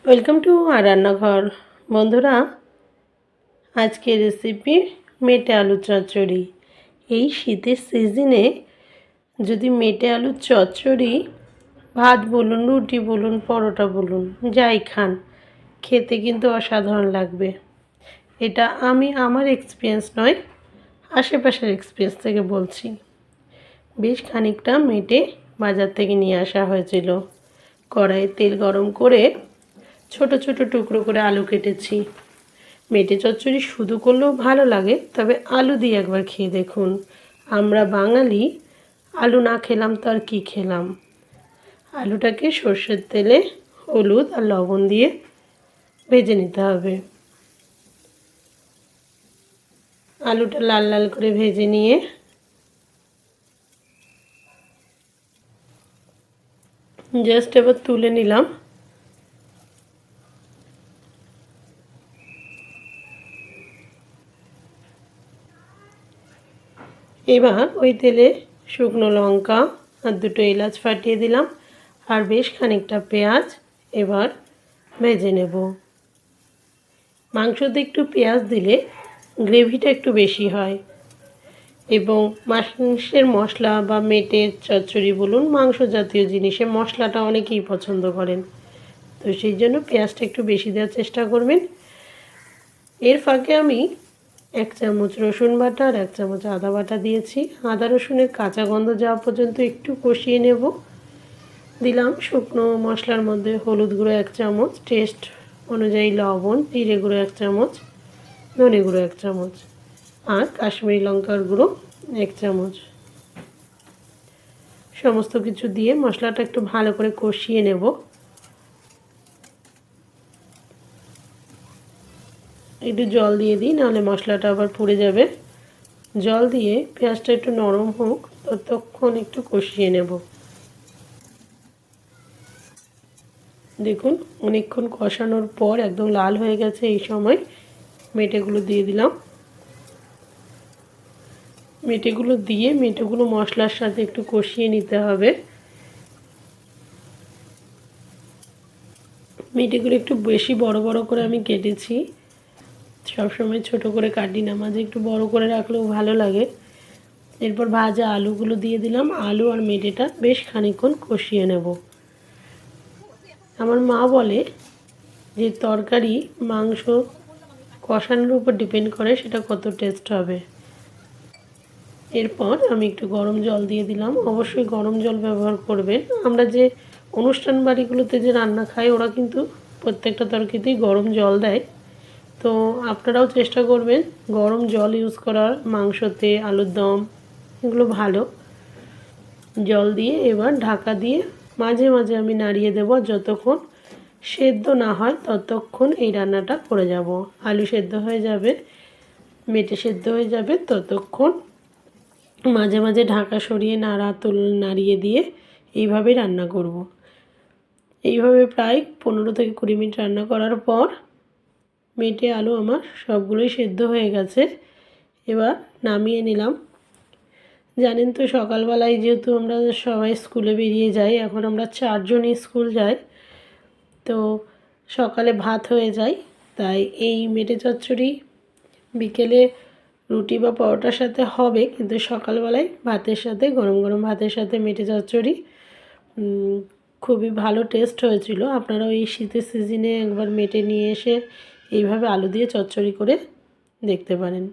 Welcome to আর রান্নাঘর। বন্ধুরা, আজকের রেসিপি মেটে আলুর চচ্চড়ি। এই শীতের সিজনে যদি মেটে আলুর চচ্চড়ি ভাত বলুন, রুটি বলুন, পরোটা বলুন, যাই খান, খেতে কিন্তু অসাধারণ লাগবে। এটা আমি আমার এক্সপিরিয়েন্স নয়, আশেপাশের এক্সপিরিয়েন্স থেকে বলছি। বেশ খানিকটা মেটে বাজার থেকে নিয়ে আসা হয়েছিল। কড়াইয়ে তেল গরম করে ছোট ছোট টুকরো করে আলু কেটেছি। মেটে চচ্চড়ি শুধু করলেও ভালো লাগে, তবে আলু দিয়ে একবার খেয়ে দেখুন। আমরা বাঙালি, আলু না খেলাম তো আর কী খেলাম। আলুটাকে সর্ষের তেলে হলুদ আর লবণ দিয়ে ভেজে নিতে হবে। আলুটা লাল লাল করে ভেজে নিয়ে জাস্ট এবার তুলে নিলাম। এবার ওই তেলে শুকনো লঙ্কা আর দুটো এলাচ ফাটিয়ে দিলাম, আর বেশ খানিকটা পেঁয়াজ এবার ভেজে নেব। মাংসতে একটু পেঁয়াজ দিলে গ্রেভিটা একটু বেশি হয়, এবং মাংসের মশলা বা মেটের চচ্চড়ি বলুন, মাংস জাতীয় জিনিসে মশলাটা অনেকেই পছন্দ করেন, তো সেই জন্য পেঁয়াজটা একটু বেশি দেওয়ার চেষ্টা করবেন। এর ফাঁকে আমি 1 চামচ রসুন বাটা আর 1 চামচ আদা বাটা দিয়েছি। আদা রসুনের কাঁচা গন্ধ যাওয়া পর্যন্ত একটু কষিয়ে নেব। দিলাম শুকনো মশলার মধ্যে হলুদ গুঁড়ো 1 চামচ, টেস্ট অনুযায়ী লবণ, জিরে গুঁড়ো 1 চামচ, ধনে গুঁড়ো 1 চামচ, আর কাশ্মীরি লঙ্কার গুঁড়ো 1 চামচ। সমস্ত কিছু দিয়ে মশলাটা একটু ভালো করে কষিয়ে নেব। একটু জল দিয়ে দিই, নাহলে মশলাটা আবার পুড়ে যাবে। জল দিয়ে পেঁয়াজটা একটু নরম হোক ততক্ষণ একটু কষিয়ে নেব। দেখুন, অনেকক্ষণ কষানোর পর একদম লাল হয়ে গেছে। এই সময় মেটেগুলো দিয়ে দিলাম। মেটেগুলো মশলার সাথে একটু কষিয়ে নিতে হবে। মেটেগুলো একটু বেশি বড় বড় করে আমি কেটেছি, সবসময় ছোট করে কাটি না, মাঝে একটু বড় করে রাখলেও ভালো লাগে। এরপর ভাজা আলুগুলো দিয়ে দিলাম। আলু আর মেটেটা বেশ খানিকক্ষণ কষিয়ে নেব। আমার মা বলে যে তরকারি মাংস কষানোর উপর ডিপেন্ড করে সেটা কত টেস্ট হবে। এরপর আমি একটু গরম জল দিয়ে দিলাম। অবশ্যই গরম জল ব্যবহার করবেন। আমরা যে অনুষ্ঠান বাড়িগুলোতে যে রান্না খাই, ওরা কিন্তু প্রত্যেকটা তরকারিতেই গরম জল দেয়, তো আপনারাও চেষ্টা করবেন গরম জল ইউজ করার। মাংসতে, আলুর দম, এগুলো ভালো। জল দিয়ে এবার ঢাকা দিয়ে মাঝে মাঝে আমি নাড়িয়ে দেব। যতক্ষণ সেদ্ধ না হয় ততক্ষণ এই রান্নাটা করে যাব। আলু সেদ্ধ হয়ে যাবে, মেটে সেদ্ধ হয়ে যাবে, ততক্ষণ মাঝে মাঝে ঢাকা সরিয়ে নাড়িয়ে দিয়ে এইভাবে রান্না করব। এইভাবে প্রায় 15 থেকে 20 মিনিট রান্না করার পর মেটে আলু আমার সবগুলোই সেদ্ধ হয়ে গেছে। এবার নামিয়ে নিলাম। জানেন তো, সকালবেলায় যেহেতু আমরা সবাই স্কুলে বেরিয়ে যাই, এখন আমরা 4 জনই স্কুল যাই, তো সকালে ভাত হয়ে যায়। তাই এই মেটে চচ্চড়ি বিকেলে রুটি বা পরোটার সাথে হবে, কিন্তু সকালবেলায় ভাতের সাথে, গরম গরম ভাতের সাথে মেটে চচ্চড়ি খুবই ভালো টেস্ট হয়েছিল। আপনারাও এই শীতের সিজনে একবার মেটে নিয়ে এসে এইভাবে আলু দিয়ে চচ্চড়ি করে দেখতে পারেন।